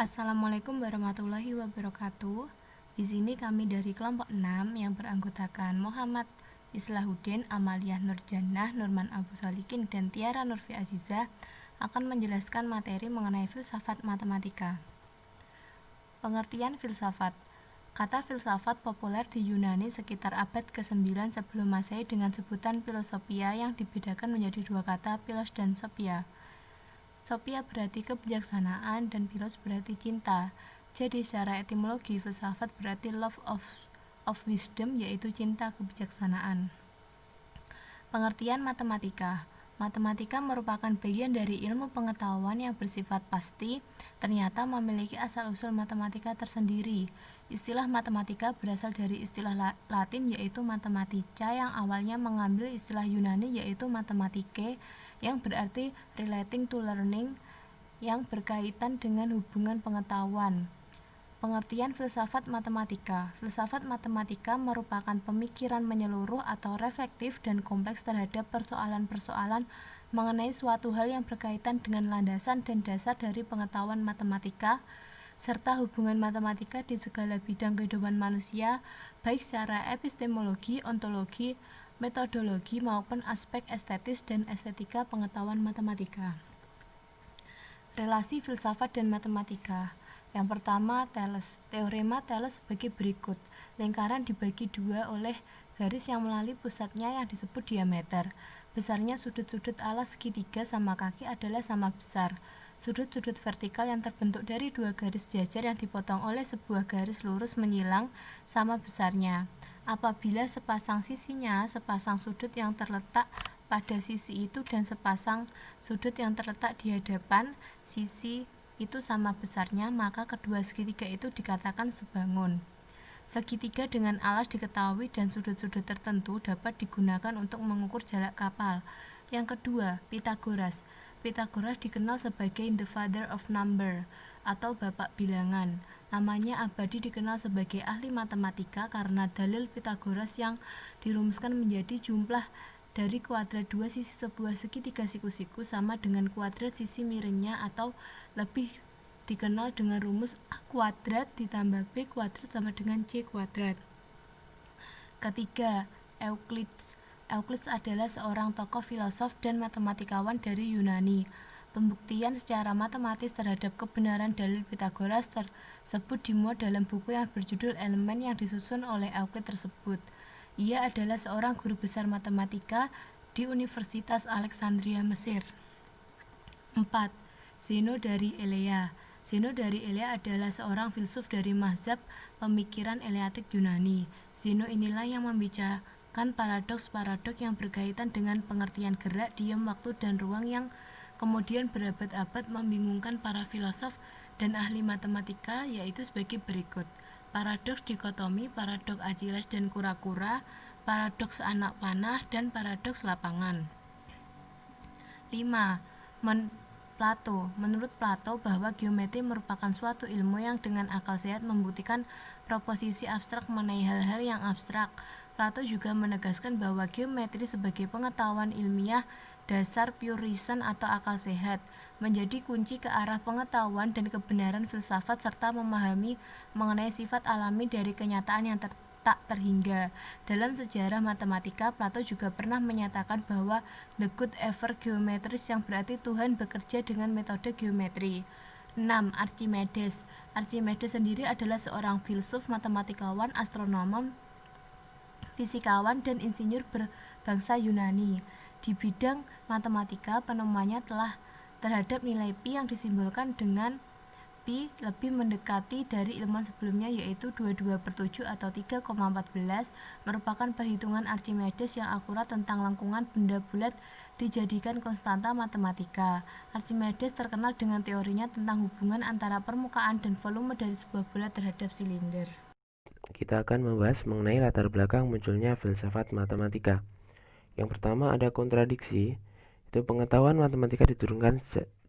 Assalamualaikum warahmatullahi wabarakatuh. Di sini kami dari kelompok 6 yang beranggotakan Muhammad Islahuddin, Amaliah Nurjannah, Nurman Abu Salikin, dan Tiara Nurfi Azizah akan menjelaskan materi mengenai filsafat matematika. Pengertian filsafat. Kata filsafat populer di Yunani sekitar abad ke-9 sebelum Masehi dengan sebutan filosofia yang dibedakan menjadi dua kata, philos dan sophia. Sophia berarti kebijaksanaan dan philos berarti cinta. Jadi secara etimologi filsafat berarti love of wisdom, yaitu cinta kebijaksanaan. Pengertian matematika. Matematika merupakan bagian dari ilmu pengetahuan yang bersifat pasti, ternyata memiliki asal-usul matematika tersendiri. Istilah matematika berasal dari istilah Latin yaitu mathematica yang awalnya mengambil istilah Yunani yaitu mathematike yang berarti relating to learning, yang berkaitan dengan hubungan pengetahuan. Pengertian filsafat matematika. Filsafat matematika merupakan pemikiran menyeluruh atau reflektif dan kompleks terhadap persoalan-persoalan mengenai suatu hal yang berkaitan dengan landasan dan dasar dari pengetahuan matematika, serta hubungan matematika di segala bidang kehidupan manusia, baik secara epistemologi, ontologi, metodologi, maupun aspek estetis dan estetika pengetahuan matematika. Relasi filsafat dan matematika. Yang pertama, Thales. Teorema Thales sebagai berikut. Lingkaran dibagi dua oleh garis yang melalui pusatnya yang disebut diameter. Besarnya sudut-sudut ala segitiga sama kaki adalah sama besar. Sudut-sudut vertikal yang terbentuk dari dua garis jajar yang dipotong oleh sebuah garis lurus menyilang sama besarnya. Apabila sepasang sisinya, sepasang sudut yang terletak pada sisi itu dan sepasang sudut yang terletak di hadapan sisi itu sama besarnya, maka kedua segitiga itu dikatakan sebangun. Segitiga dengan alas diketahui dan sudut-sudut tertentu dapat digunakan untuk mengukur jarak kapal. Yang kedua, Pythagoras. Pythagoras dikenal sebagai the father of number atau bapak bilangan. Namanya abadi dikenal sebagai ahli matematika karena dalil Pythagoras yang dirumuskan menjadi jumlah dari kuadrat dua sisi sebuah segitiga siku-siku sama dengan kuadrat sisi miringnya, atau lebih dikenal dengan rumus A kuadrat ditambah B kuadrat sama dengan C kuadrat. Ketiga, Euclides. Euclides adalah seorang tokoh filosof dan matematikawan dari Yunani. Pembuktian secara matematis terhadap kebenaran dalil Pythagoras tersebut dimuat dalam buku yang berjudul Elemen yang disusun oleh Euclides tersebut. Ia adalah seorang guru besar matematika di Universitas Alexandria, Mesir. 4. Zeno dari Elea. Zeno dari Elea adalah seorang filsuf dari mazhab pemikiran Eleatik Yunani. Zeno inilah yang membicarakan paradoks-paradoks yang berkaitan dengan pengertian gerak, diam, waktu, dan ruang yang kemudian berabad-abad membingungkan para filosof dan ahli matematika, yaitu sebagai berikut. Paradoks dikotomi, paradoks Achilles dan kura-kura, paradoks anak panah, dan paradoks lapangan. 5. Plato. Menurut Plato bahwa geometri merupakan suatu ilmu yang dengan akal sehat membuktikan proposisi abstrak mengenai hal-hal yang abstrak. Plato juga menegaskan bahwa geometri sebagai pengetahuan ilmiah dasar pure reason atau akal sehat menjadi kunci ke arah pengetahuan dan kebenaran filsafat serta memahami mengenai sifat alami dari kenyataan yang tak terhingga. Dalam sejarah matematika, Plato juga pernah menyatakan bahwa the good ever geometris, yang berarti Tuhan bekerja dengan metode geometri. 6. Archimedes. Archimedes sendiri adalah seorang filsuf, matematikawan, astronom, fisikawan, dan insinyur berbangsa Yunani. Di bidang matematika, penemuannya telah terhadap nilai pi yang disimbolkan dengan pi lebih mendekati dari ilmuwan sebelumnya, yaitu 22/7 atau 3,14 merupakan perhitungan Archimedes yang akurat tentang lengkungan benda bulat dijadikan konstanta matematika. Archimedes terkenal dengan teorinya tentang hubungan antara permukaan dan volume dari sebuah bola terhadap silinder. Kita akan membahas mengenai latar belakang munculnya filsafat matematika. Yang pertama ada kontradiksi, itu pengetahuan matematika diturunkan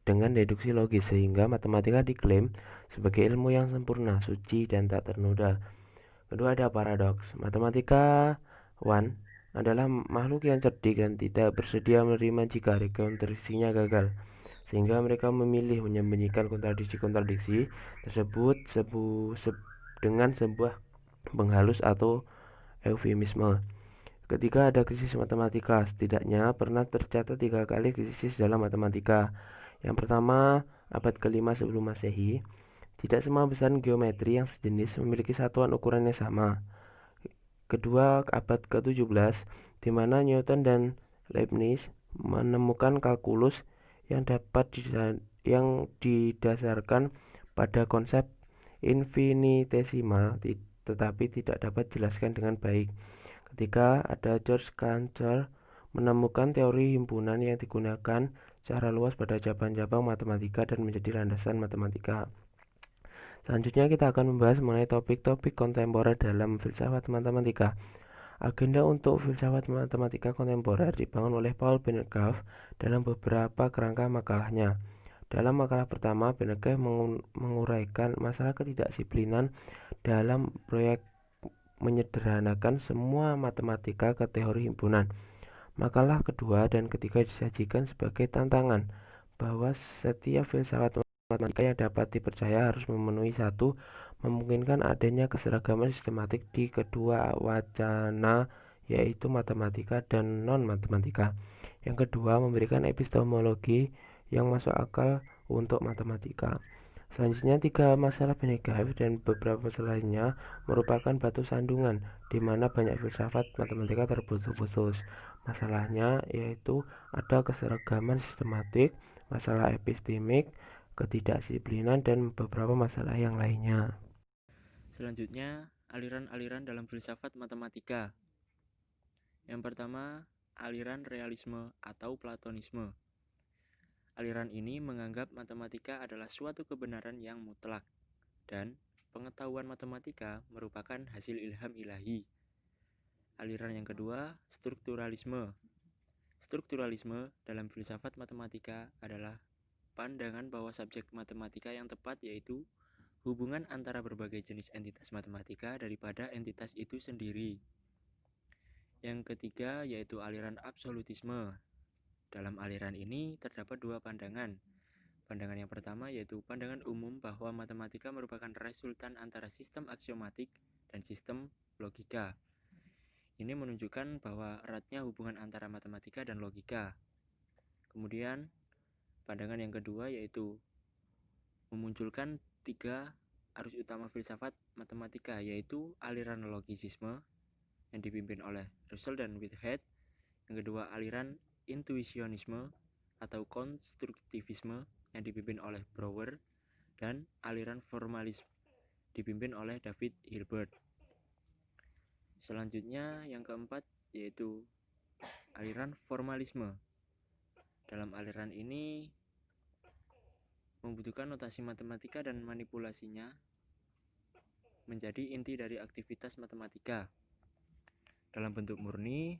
dengan deduksi logis sehingga matematika diklaim sebagai ilmu yang sempurna, suci, dan tak ternoda. Kedua ada paradoks, matematikawan adalah makhluk yang cerdik dan tidak bersedia menerima jika rekonstruksinya gagal. sehingga mereka memilih menyembunyikan kontradiksi-kontradiksi tersebut dengan sebuah penghalus atau eufemisme. Ketika ada krisis matematika, setidaknya pernah tercatat 3 kali krisis dalam matematika. Yang pertama, abad ke-5 sebelum Masehi. Tidak semua besaran geometri yang sejenis memiliki satuan ukuran yang sama. Kedua, abad ke-17, di mana Newton dan Leibniz menemukan kalkulus yang didasarkan pada konsep infinitesimal, tetapi tidak dapat dijelaskan dengan baik. Ketiga, ada George Cantor menemukan teori himpunan yang digunakan secara luas pada cabang-cabang matematika dan menjadi landasan matematika. Selanjutnya kita akan membahas mengenai topik-topik kontemporer dalam filsafat matematika. Agenda untuk filsafat matematika kontemporer dibangun oleh Paul Benecke dalam beberapa kerangka makalahnya. Dalam makalah pertama, Benecke menguraikan masalah ketidakdisiplinan dalam proyek menyederhanakan semua matematika ke teori himpunan. Makalah kedua dan ketiga disajikan sebagai tantangan bahwa setiap filsafat matematika yang dapat dipercaya harus memenuhi satu, memungkinkan adanya keseragaman sistematik di kedua wacana, yaitu matematika dan non-matematika. Yang kedua, memberikan epistemologi yang masuk akal untuk matematika. Selanjutnya, 3 masalah Benecke dan beberapa masalah lainnya merupakan batu sandungan di mana banyak filsafat matematika terputus. Masalahnya yaitu ada keseragaman sistematik, masalah epistemik, ketidakdisiplinan, dan beberapa masalah yang lainnya. Selanjutnya, aliran-aliran dalam filsafat matematika. Yang pertama, aliran realisme atau platonisme. Aliran ini menganggap matematika adalah suatu kebenaran yang mutlak dan pengetahuan matematika merupakan hasil ilham ilahi. Aliran yang kedua, strukturalisme. Strukturalisme dalam filsafat matematika adalah pandangan bahwa subjek matematika yang tepat yaitu hubungan antara berbagai jenis entitas matematika daripada entitas itu sendiri. Yang ketiga yaitu aliran absolutisme. Dalam aliran ini terdapat 2 pandangan. Pandangan yang pertama yaitu pandangan umum bahwa matematika merupakan resultan antara sistem aksiomatik dan sistem logika. Ini menunjukkan bahwa eratnya hubungan antara matematika dan logika. Kemudian pandangan yang kedua yaitu memunculkan 3 arus utama filsafat matematika, yaitu aliran logisisme yang dipimpin oleh Russell dan Whitehead. Yang kedua, aliran intuisionisme atau konstruktivisme yang dipimpin oleh Brouwer, dan aliran formalisme dipimpin oleh David Hilbert. Selanjutnya yang keempat yaitu aliran formalisme. Dalam aliran ini membutuhkan notasi matematika dan manipulasinya menjadi inti dari aktivitas matematika. Dalam bentuk murni,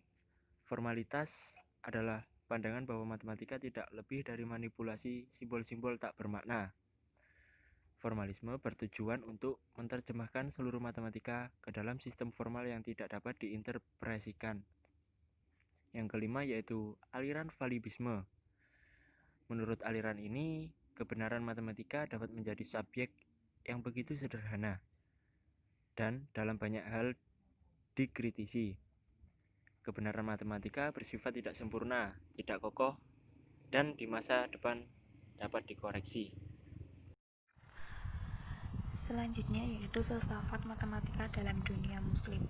formalitas adalah pandangan bahwa matematika tidak lebih dari manipulasi simbol-simbol tak bermakna. Formalisme bertujuan untuk menerjemahkan seluruh matematika ke dalam sistem formal yang tidak dapat diinterpretasikan. Yang kelima yaitu aliran falibisme. Menurut aliran ini, kebenaran matematika dapat menjadi subjek yang begitu sederhana dan dalam banyak hal dikritisi. Kebenaran matematika bersifat tidak sempurna, tidak kokoh, dan di masa depan dapat dikoreksi. Selanjutnya yaitu filsafat matematika dalam dunia muslim.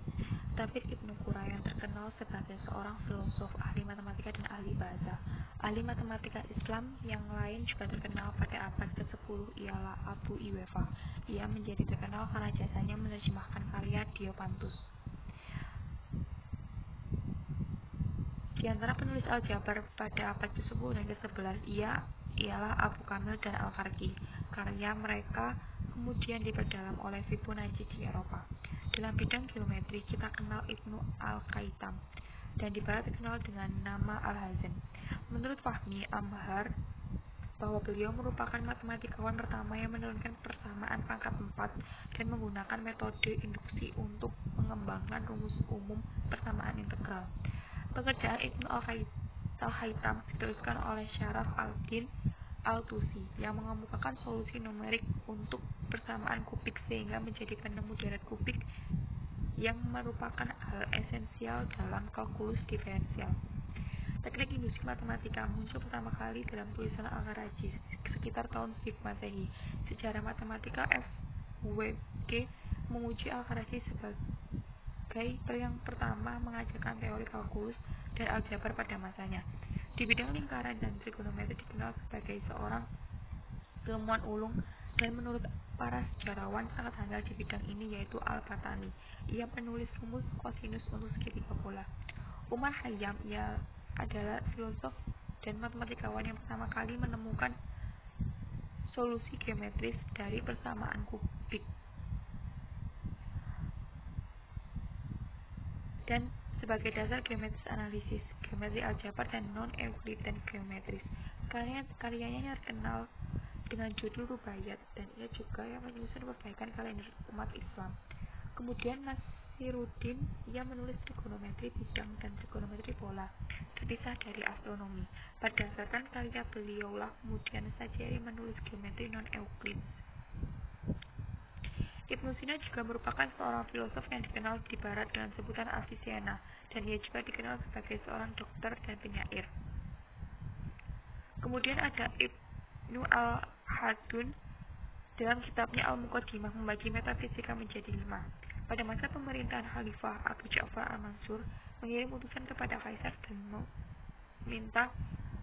David Ibnu Qura yang terkenal sebagai seorang filosof, ahli matematika dan ahli bahasa. Ahli matematika Islam yang lain juga terkenal pada abad ke-10 ialah Abu Iwefa. Ia menjadi terkenal karena jasanya menerjemahkan karya Diopantus. Di antara penulis aljabar pada abad ke-10 dan ke-11 ialah Abu Kamil dan Al-Farqi. Karya mereka kemudian diperdalam oleh Fibonacci di Eropa. Dalam bidang geometri kita kenal Ibnu Al-Khaitam dan di barat dikenal dengan nama Al-Hazan. Menurut Fahmi Amhar bahwa beliau merupakan matematikawan pertama yang menurunkan persamaan pangkat 4 dan menggunakan metode induksi untuk mengembangkan rumus umum persamaan integral. Pekerjaan Ibnu Al-Khaitam diteruskan oleh Syaraf al-Din Al-Tusi yang mengemukakan solusi numerik untuk persamaan kubik sehingga menjadi penemu deret kubik yang merupakan hal esensial dalam kalkulus diferensial. Teknik induksi matematika muncul pertama kali dalam tulisan Al-Kharajhi sekitar tahun 1000 Masehi. Sejarah matematika FWG memuji Al-Kharajhi sebagai yang pertama mengajarkan teori kalkulus dan aljabar pada masanya. Di bidang lingkaran dan trigonometri dikenal sebagai seorang ilmuwan ulung dan menurut para sejarawan sangat handal di bidang ini yaitu Al-Battani. Ia menulis rumus kosinus untuk segitiga pola. Umar Khayyam ia adalah filosof dan matematikawan yang pertama kali menemukan solusi geometris dari persamaan kubik dan sebagai dasar geometris analisis, geometri aljabar dan non-Euclidean geometris. Karyanya terkenal dengan judul Rubaiyat dan ia juga yang menyusun perbaikan kalender umat Islam. Kemudian Nasiruddin ia menulis trigonometri bidang dan trigonometri pola terpisah dari astronomi. Berdasarkan karya beliaulah kemudian Sajeri menulis geometri non-Euclid. Ibnu Sina juga merupakan seorang filosof yang dikenal di barat dengan sebutan Avicenna dan ia juga dikenal sebagai seorang dokter dan penyair. Kemudian ada Ibnu Al-Hardun dalam kitabnya Al-Muqaddimah membagi metafisika menjadi 5. Pada masa pemerintahan Khalifah Abu Ja'far al-Mansur mengirim utusan kepada Kaisar dan meminta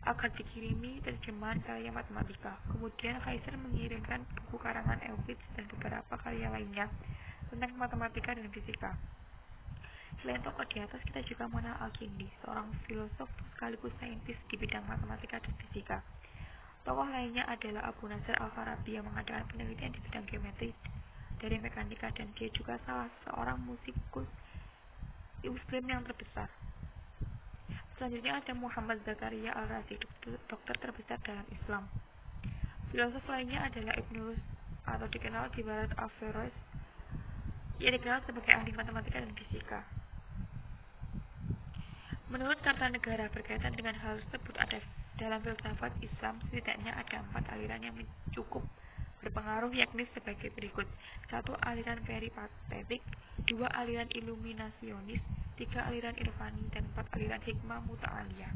agar dikirimi terjemahan karya matematika. Kemudian Kaisar mengirimkan buku karangan Euclid dan beberapa karya lainnya tentang matematika dan fisika. Selain tokoh di atas, kita juga mengenal Al-Kindi, seorang filosof sekaligus saintis di bidang matematika dan fisika. Tokoh lainnya adalah Abu Nasr Al-Farabi yang mengadakan penelitian di bidang geometri dari mekanika dan dia juga salah seorang musikus Muslim yang terbesar. Selanjutnya ada Muhammad Zakaria Al-Razi, dokter terbesar dalam Islam. Filosof lainnya adalah Ibn Rus atau dikenal di barat Averroes. Ia dikenal sebagai ahli matematika dan fisika. Menurut Kartanegara berkaitan dengan hal tersebut ada dalam filsafat Islam setidaknya ada 4 aliran yang cukup berpengaruh yakni sebagai berikut: 1 aliran peripatetik, 2 aliran iluminasionis, 3 aliran irfani, dan 4 aliran hikmah muta'aliyah.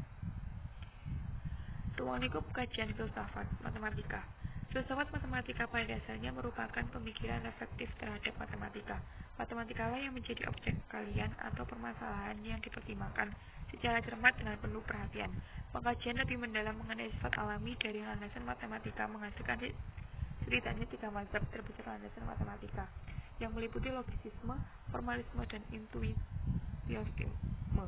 Ruang lingkup kajian filsafat matematika. Filsafat matematika pada dasarnya merupakan pemikiran reflektif terhadap matematika. Matematikalah yang menjadi objek kalian atau permasalahan yang dipertimbangkan secara cermat dengan penuh perhatian. Pengkajian lebih mendalam mengenai sifat alami dari landasan matematika menghasilkan setidaknya 3 mazhab terbesar landasan matematika yang meliputi logisisme, formalisme, dan intuisionisme.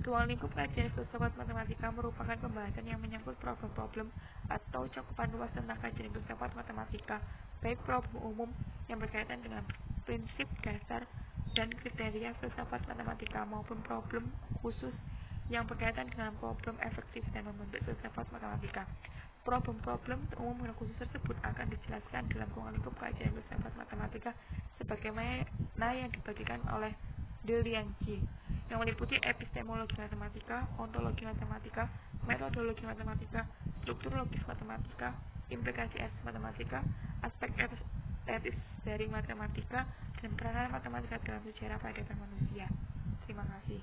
Ruang lingkup kajian filsafat matematika merupakan pembahasan yang menyangkut problem-problem atau cakupan luas tentang kajian filsafat matematika, baik problem umum yang berkaitan dengan prinsip dasar dan kriteria filsafat matematika maupun problem khusus yang berkaitan dengan problem efektif dan membentuk filsafat matematika. Problem-problem umum dan khusus tersebut akan dijelaskan dalam ruang lingkup kajian filsafat matematika sebagaimana yang dibagikan oleh De Lianji, yang meliputi epistemologi matematika, ontologi matematika, metodologi matematika, struktur logis matematika, implikasi asas matematika, aspek estetis dari matematika, dan peranan matematika dalam sejarah peradaban manusia. Terima kasih.